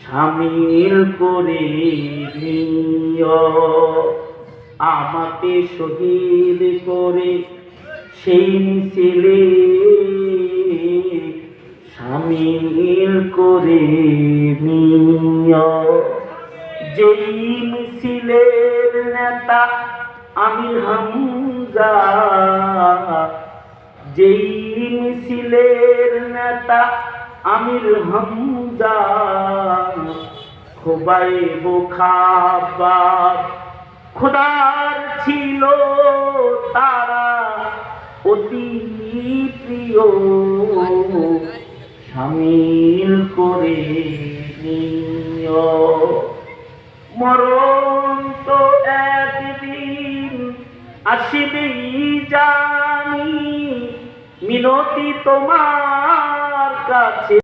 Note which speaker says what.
Speaker 1: সামিল করে নিও। আমাকে শহীদ করে সেই মিছিলে সামিল করে নিও। যেই মিছিলের নেতা আমির হামজা, যেই মিছিলের নেতা আমির হামজা, খোবাইব খাব্বাব খোদার ছিল তারা অতি প্রিয়, সামিল করে নিও। মরণ তো একদিন আসিবেই জানি, মিনতি তোমার কাছে।